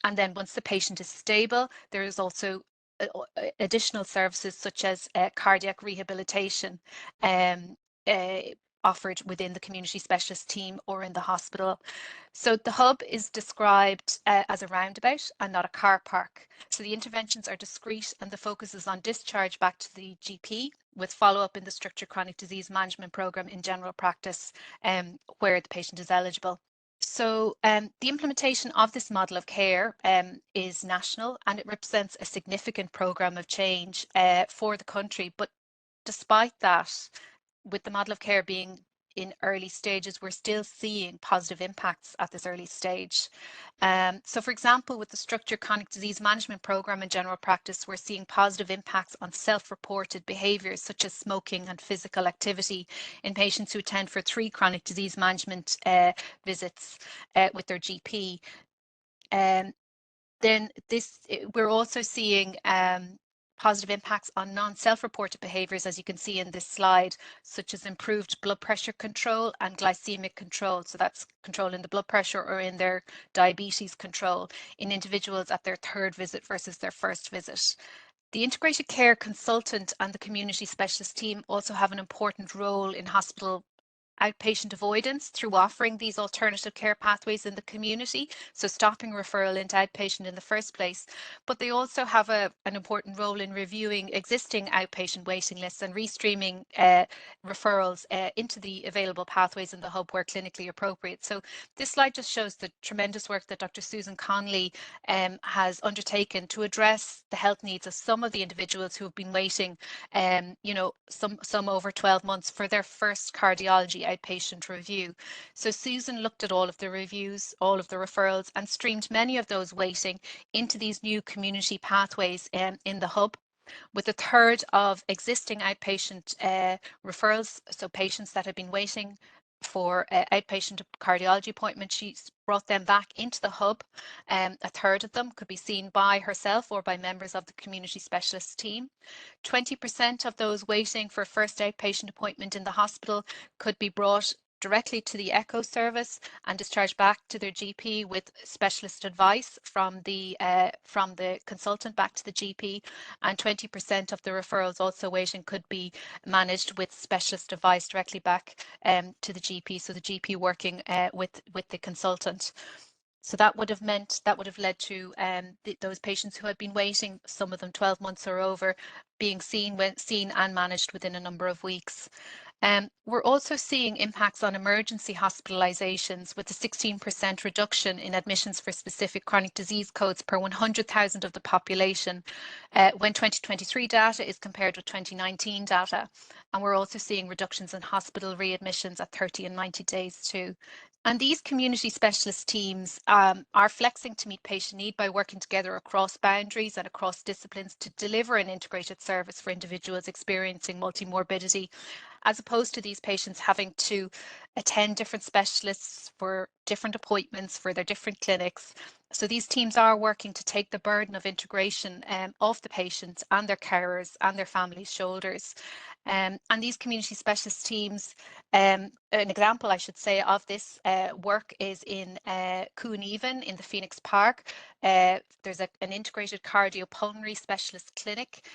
And then once the patient is stable, there is also additional services such as cardiac rehabilitation offered within the community specialist team or in the hospital. So the hub is described as a roundabout and not a car park. So the interventions are discrete and the focus is on discharge back to the GP with follow-up in the structured chronic disease management programme in general practice where the patient is eligible. So the implementation of this model of care is national and it represents a significant programme of change for the country. But despite that, with the model of care being in early stages, we're still seeing positive impacts at this early stage. So for example, with the structured chronic disease management program in general practice, we're seeing positive impacts on self-reported behaviours such as smoking and physical activity in patients who attend for 3 chronic disease management visits with their GP. Then we're also seeing positive impacts on non-self-reported behaviours, as you can see in this slide, such as improved blood pressure control and glycemic control. So that's control in the blood pressure or in their diabetes control in individuals at their 3rd visit versus their 1st visit. The integrated care consultant and the community specialist team also have an important role in hospital outpatient avoidance through offering these alternative care pathways in the community, so stopping referral into outpatient in the first place. But they also have an important role in reviewing existing outpatient waiting lists and restreaming referrals into the available pathways in the hub where clinically appropriate. So this slide just shows the tremendous work that Dr. Susan Conley has undertaken to address the health needs of some of the individuals who have been waiting, you know, some over 12 months for their first cardiology outpatient review. So Susan looked at all of the reviews, all of the referrals, and streamed many of those waiting into these new community pathways in the hub, with 1/3 of existing outpatient referrals, so patients that had been waiting for outpatient cardiology appointments, she brought them back into the hub. 1/3 of them could be seen by herself or by members of the community specialist team. 20% of those waiting for first outpatient appointment in the hospital could be brought directly to the echo service and discharged back to their GP with specialist advice from the consultant back to the GP, and 20% of the referrals also waiting could be managed with specialist advice directly back to the GP, so the GP working with the consultant. So that would have led to those patients who had been waiting, some of them 12 months or over, being seen and managed within a number of weeks. We're also seeing impacts on emergency hospitalizations, with a 16% reduction in admissions for specific chronic disease codes per 100,000 of the population when 2023 data is compared with 2019 data. And we're also seeing reductions in hospital readmissions at 30 and 90 days too. And these community specialist teams are flexing to meet patient need by working together across boundaries and across disciplines to deliver an integrated service for individuals experiencing multimorbidity, as opposed to these patients having to attend different specialists for different appointments for their different clinics. So these teams are working to take the burden of integration of the patients and their carers and their families' shoulders. And these community specialist teams, an example, I should say, of this work is in Cunningham in the Phoenix Park. There's an integrated cardiopulmonary specialist clinic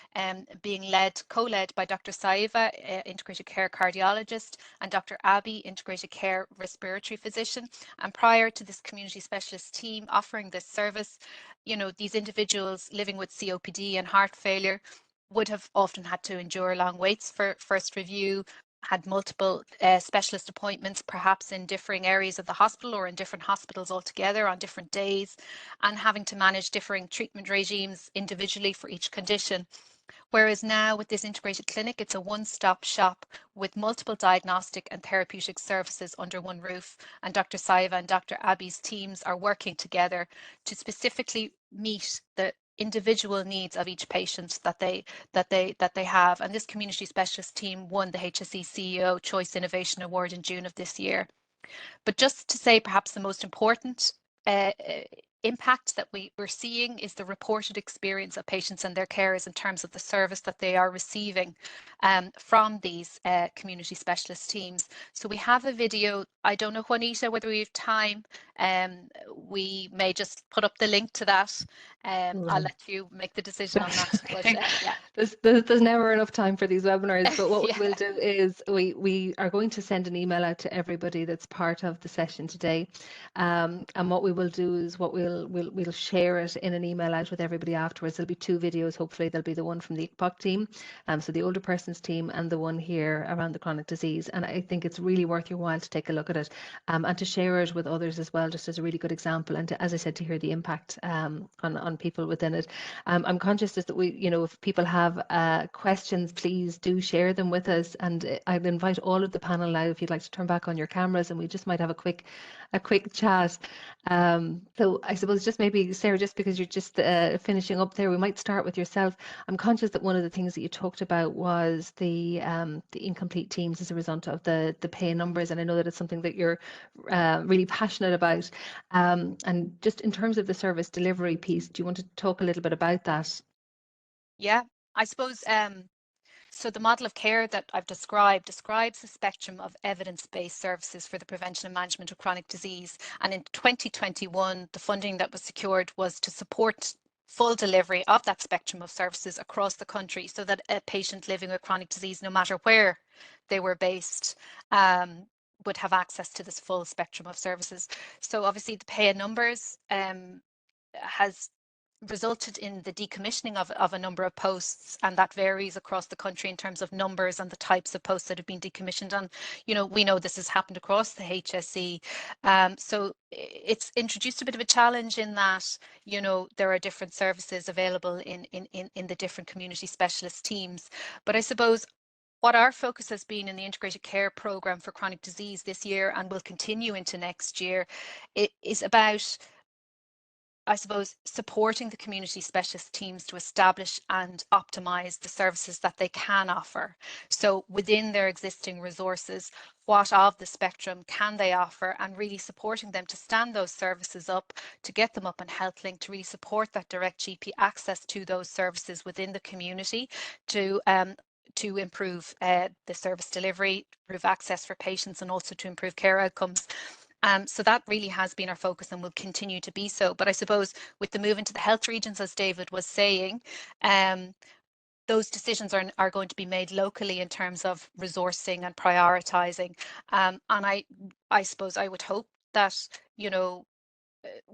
being co-led by Dr. Saiva, integrated care cardiologist, and Dr. Abbey, integrated care respiratory physician. And prior to this community specialist team offering this service, you know, these individuals living with COPD and heart failure would have often had to endure long waits for first review, had multiple specialist appointments, perhaps in differing areas of the hospital or in different hospitals altogether on different days, and having to manage differing treatment regimes individually for each condition. Whereas now with this integrated clinic, it's a one-stop shop with multiple diagnostic and therapeutic services under one roof. And Dr. Saiva and Dr. Abbey's teams are working together to specifically meet the individual needs of each patient that they have. And this community specialist team won the HSE CEO Choice Innovation Award in June of this year. But just to say, perhaps the most important impact that we're seeing is the reported experience of patients and their carers in terms of the service that they are receiving from these community specialist teams. So we have a video. I don't know, Juanita, whether we have time. We may just put up the link to that. I'll let you make the decision on that. But, yeah. There's never enough time for these webinars, but what Yeah. we will do is we are going to send an email out to everybody that's part of the session today, and what we will do is we'll share it in an email out with everybody afterwards. There'll be 2 videos. Hopefully there'll be the one from the ICPOC team, so the older persons team, and the one here around the chronic disease. And I think it's really worth your while to take a look at it and to share it with others as well, just as a really good example, and to, as I said, to hear the impact on people within it. I'm conscious that we, if people have questions, please do share them with us. And I'd invite all of the panel now, if you'd like to turn back on your cameras, and we just might have a quick chat. So I suppose just maybe, Sarah, just because you're just finishing up there, we might start with yourself. I'm conscious that one of the things that you talked about was the incomplete teams as a result of the pay numbers, and I know that it's something that you're really passionate about. And just in terms of the service delivery piece, do you want to talk a little bit about that? Yeah, I suppose so the model of care that I've describes a spectrum of evidence-based services for the prevention and management of chronic disease. And in 2021, the funding that was secured was to support full delivery of that spectrum of services across the country, so that a patient living with chronic disease, no matter where they were based, would have access to this full spectrum of services. So obviously the pay numbers has resulted in the decommissioning of a number of posts, and that varies across the country in terms of numbers and the types of posts that have been decommissioned. And we know this has happened across the HSE. So it's introduced a bit of a challenge in that there are different services available in the different community specialist teams. But I suppose what our focus has been in the integrated care programme for chronic disease this year, and will continue into next year, it is about, I suppose, supporting the community specialist teams to establish and optimise the services that they can offer. So within their existing resources, what of the spectrum can they offer, and really supporting them to stand those services up, to get them up on HealthLink, to really support that direct GP access to those services within the community, to improve the service delivery, improve access for patients, and also to improve care outcomes. So that really has been our focus and will continue to be so. But I suppose with the move into the health regions, as David was saying, those decisions are going to be made locally in terms of resourcing and prioritising. And I suppose I would hope that,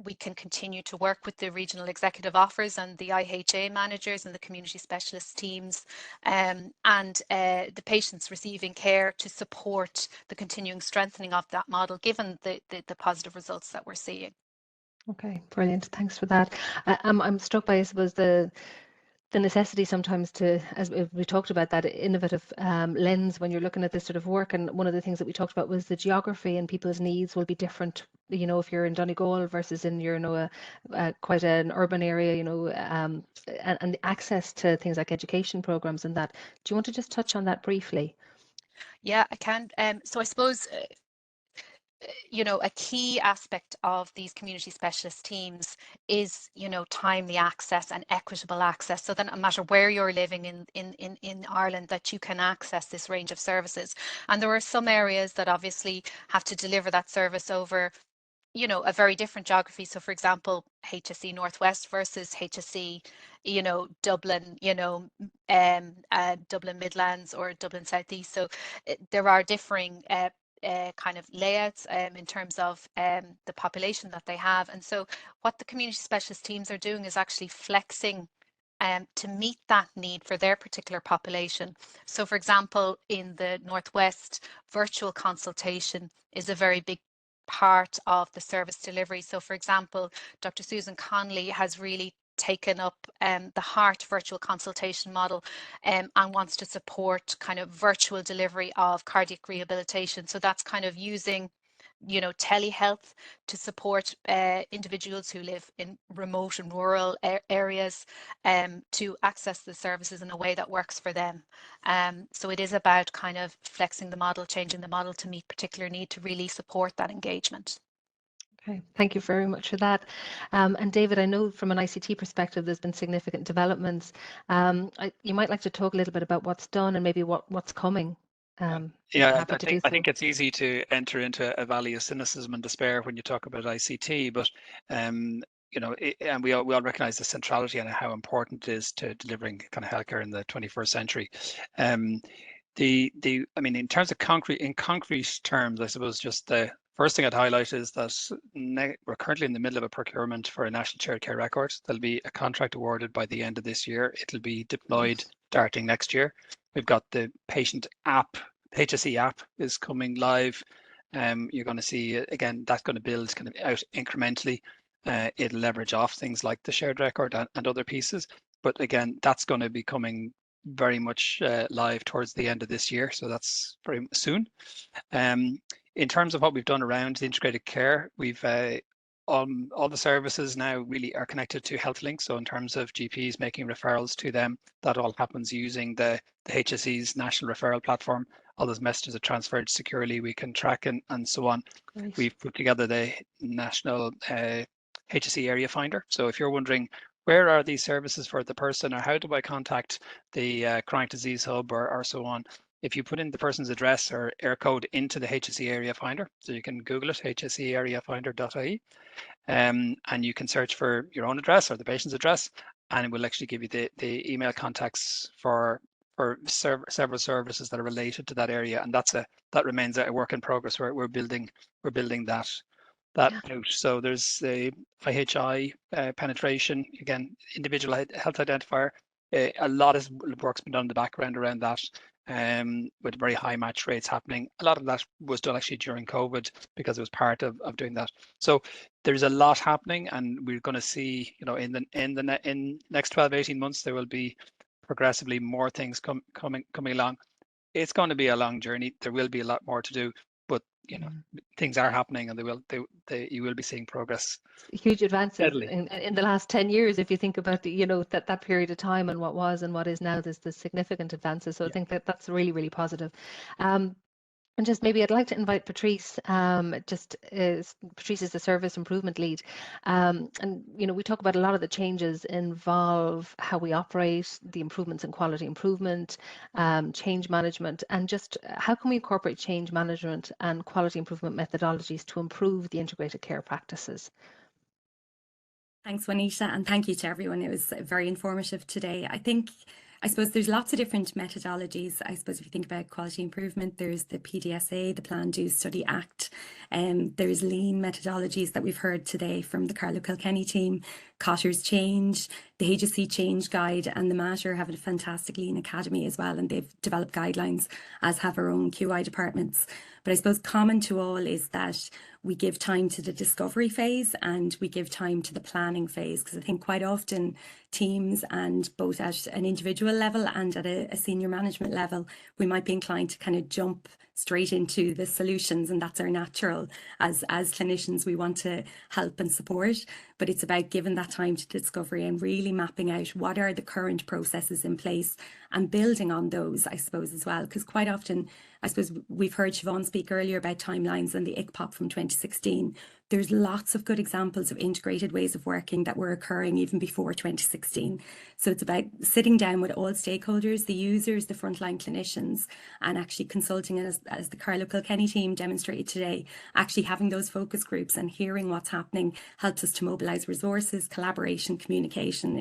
we can continue to work with the regional executive officers and the IHA managers and the community specialist teams, and the patients receiving care, to support the continuing strengthening of that model, given the positive results that we're seeing. Okay, brilliant. Thanks for that. I'm struck by, I suppose, the necessity sometimes to, as we talked about, that innovative lens when you're looking at this sort of work. And one of the things that we talked about was the geography, and people's needs will be different, if you're in Donegal versus in your, quite an urban area, and the access to things like education programs and that. Do you want to just touch on that briefly? Yeah, I can. So I suppose a key aspect of these community specialist teams is, timely access and equitable access, so that no matter where you're living in Ireland, that you can access this range of services. And there are some areas that obviously have to deliver that service over a very different geography. So for example, HSE Northwest versus HSE, Dublin, Dublin Midlands or Dublin Southeast. So there are differing kind of layouts in terms of the population that they have. And so what the community specialist teams are doing is actually flexing to meet that need for their particular population. So for example, in the Northwest, virtual consultation is a very big part of the service delivery. So for example, Dr. Susan Connolly has really taken up the HEART virtual consultation model and wants to support kind of virtual delivery of cardiac rehabilitation. So that's kind of using telehealth to support individuals who live in remote and rural areas to access the services in a way that works for them. So it is about kind of flexing the model, changing the model to meet particular need, to really support that engagement. Okay, thank you very much for that. And David, I know from an ICT perspective, there's been significant developments. You might like to talk a little bit about what's done and maybe what's coming. Yeah, I think it's easy to enter into a valley of cynicism and despair when you talk about ICT, but and we all recognize the centrality and how important it is to delivering kind of healthcare in the 21st century. I mean, in terms of concrete terms, I suppose just the first thing I'd highlight is that we're currently in the middle of a procurement for a national shared care record. There'll be a contract awarded by the end of this year. It'll be deployed starting next year. We've got the patient app, HSE app is coming live. You're going to see, again, that's going to build kind of out incrementally. it'll leverage off things like the shared record and other pieces. But again, that's going to be coming very much live towards the end of this year. So that's very soon. In terms of what we've done around the integrated care, we've all the services now really are connected to HealthLink. So in terms of GPs making referrals to them, that all happens using the HSE's national referral platform. All those messages are transferred securely. We can track and so on. Great. We've put together the national HSE area finder. So if you're wondering, where are these services for the person, or how do I contact the chronic disease hub or so on? If you put in the person's address or air code into the HSE area finder, so you can Google it, hseareafinder.ie, and you can search for your own address or the patient's address, and it will actually give you the email contacts for several services that are related to that area, and that remains a work in progress. We're building that out. So there's the IHI penetration, again, individual health identifier. A lot of work's been done in the background around that, with very high match rates happening. A lot of that was done actually during COVID because it was part of doing that. So there's a lot happening, and we're going to see, in next 12-18 months, there will be progressively more things coming along. It's going to be a long journey. There will be a lot more to do, but things are happening, and you will be seeing progress. Huge advances steadily. in the last 10 years, if you think about that period of time and what was and what is now. There's significant advances, so I think that's really, really positive. And just maybe I'd like to invite Patrice. Patrice is the service improvement lead, and we talk about a lot of the changes involve how we operate, the improvements in quality improvement, change management, and just how can we incorporate change management and quality improvement methodologies to improve the integrated care practices. Thanks, Juanita, and thank you to everyone. It was very informative today. I suppose there's lots of different methodologies. I suppose if you think about quality improvement, there's the PDSA, the Plan, Do, Study, Act. There's lean methodologies that we've heard today from the Carlow Kilkenny team, Cotter's Change, the HSE Change Guide, and the Matter have a fantastic lean academy as well, and they've developed guidelines, as have our own QI departments. But I suppose common to all is that we give time to the discovery phase and we give time to the planning phase, because I think quite often teams, and both at an individual level and at a senior management level, we might be inclined to kind of jump straight into the solutions, and that's our natural. As clinicians, we want to help and support, but it's about giving that time to discovery and really mapping out what are the current processes in place and building on those, I suppose, as well. Because quite often, I suppose we've heard Siobhán speak earlier about timelines and the ICPOP from 2016. There's lots of good examples of integrated ways of working that were occurring even before 2016. So it's about sitting down with all stakeholders, the users, the frontline clinicians, and actually consulting, as the Carlow Kilkenny team demonstrated today, actually having those focus groups and hearing what's happening helps us to mobilise resources, collaboration, communication.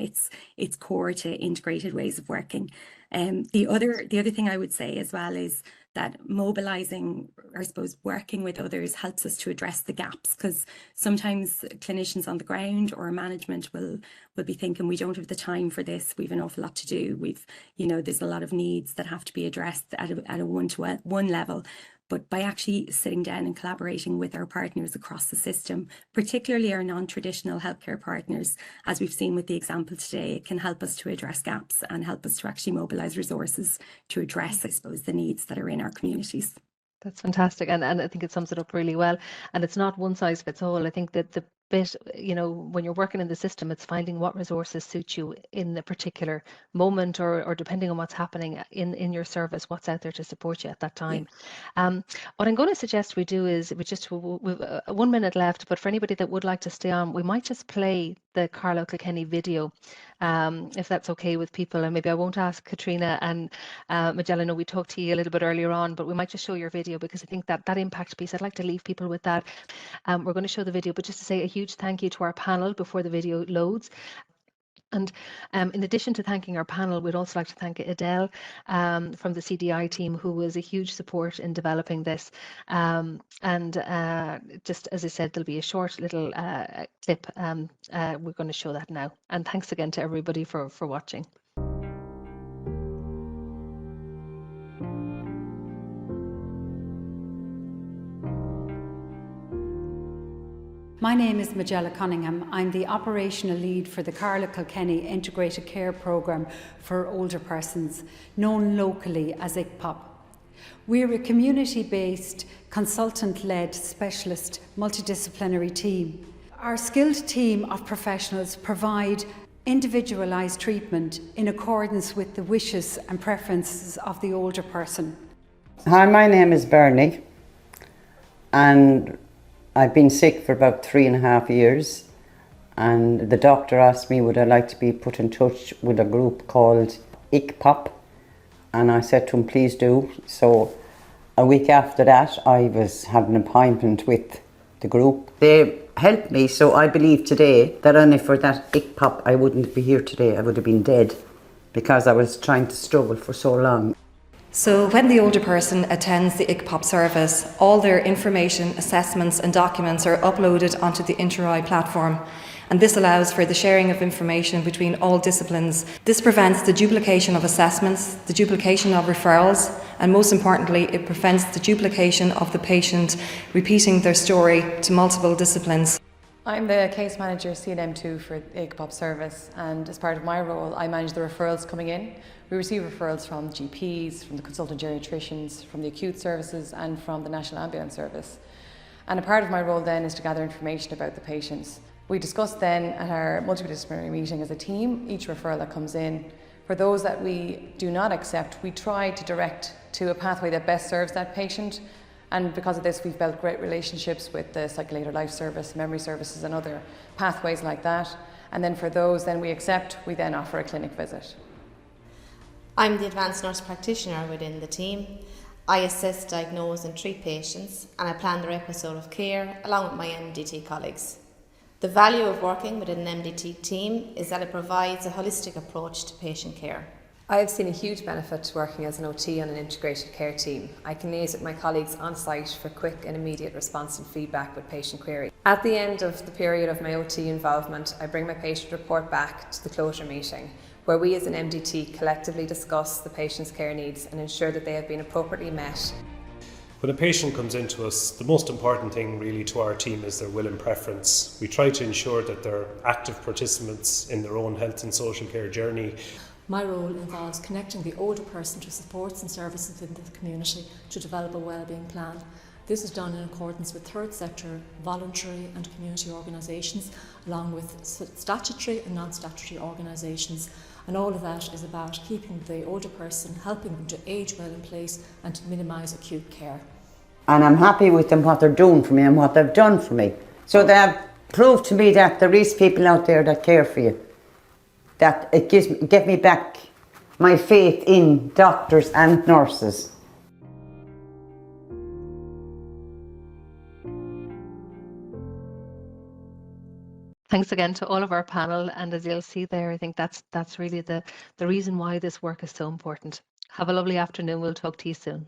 It's core to integrated ways of working. The other thing I would say as well is that mobilising, or I suppose working with others, helps us to address the gaps, because sometimes clinicians on the ground or management will be thinking, we don't have the time for this, we've an awful lot to do, there's a lot of needs that have to be addressed at a one-to-one level. But by actually sitting down and collaborating with our partners across the system, particularly our non-traditional healthcare partners, as we've seen with the example today, it can help us to address gaps and help us to actually mobilise resources to address, I suppose, the needs that are in our communities. That's fantastic, and I think it sums it up really well. And it's not one size fits all. I think that the bit, when you're working in the system, it's finding what resources suit you in the particular moment, or depending on what's happening in your service, what's out there to support you at that time. Yeah. What I'm going to suggest we do is we've 1 minute left, but for anybody that would like to stay on, we might just play the Carlow Kilkenny video, if that's okay with people. And maybe I won't ask Cathriona and Majella. I know we talked to you a little bit earlier on, but we might just show your video, because I think that impact piece, I'd like to leave people with that. We're going to show the video, but just to say a huge thank you to our panel before the video loads. And in addition to thanking our panel, we'd also like to thank Adele from the CDI team, who was a huge support in developing this. Just as I said, there'll be a short little clip. We're going to show that now. And thanks again to everybody for watching. My name is Majella Cunningham. I'm the operational lead for the Carlow Kilkenny Integrated Care Programme for older persons, known locally as ICPOP. We're a community-based, consultant-led specialist multidisciplinary team. Our skilled team of professionals provide individualised treatment in accordance with the wishes and preferences of the older person. Hi, my name is Bernie, and I've been sick for about 3.5 years, and the doctor asked me would I like to be put in touch with a group called ICPOP, and I said to him please do. So a week after that I had an appointment with the group. They helped me, so I believe today that only for that ICPOP I wouldn't be here today. I would have been dead because I was trying to struggle for so long. So when the older person attends the ICPOP service, all their information, assessments and documents are uploaded onto the Interoi platform, and this allows for the sharing of information between all disciplines. This prevents the duplication of assessments, the duplication of referrals, and most importantly, it prevents the duplication of the patient repeating their story to multiple disciplines. I'm the case manager CNM2 for the ICPOP service, and as part of my role I manage the referrals coming in. We receive referrals from GPs, from the consultant geriatricians, from the acute services and from the National Ambulance Service. And a part of my role then is to gather information about the patients. We discuss then at our multidisciplinary meeting as a team each referral that comes in. For those that we do not accept, we try to direct to a pathway that best serves that patient. And because of this, we've built great relationships with the Cycle Later Life Service, memory services and other pathways like that. And then for those then we accept, we then offer a clinic visit. I'm the advanced nurse practitioner within the team. I assess, diagnose and treat patients, and I plan their episode of care along with my MDT colleagues. The value of working with an MDT team is that it provides a holistic approach to patient care. I have seen a huge benefit to working as an OT on an integrated care team. I can liaise with my colleagues on site for quick and immediate response and feedback with patient queries. At the end of the period of my OT involvement, I bring my patient report back to the closure meeting, where we as an MDT collectively discuss the patient's care needs and ensure that they have been appropriately met. When a patient comes into us, the most important thing really to our team is their will and preference. We try to ensure that they're active participants in their own health and social care journey. My role involves connecting the older person to supports and services within the community to develop a wellbeing plan. This is done in accordance with third sector, voluntary and community organisations, along with statutory and non-statutory organisations. And all of that is about keeping the older person, helping them to age well in place and to minimise acute care. And I'm happy with them, what they're doing for me and what they've done for me. So they have proved to me that there is people out there that care for you. That it gives me back my faith in doctors and nurses. Thanks again to all of our panel, and as you'll see there, I think that's really the reason why this work is so important. Have a lovely afternoon. We'll talk to you soon.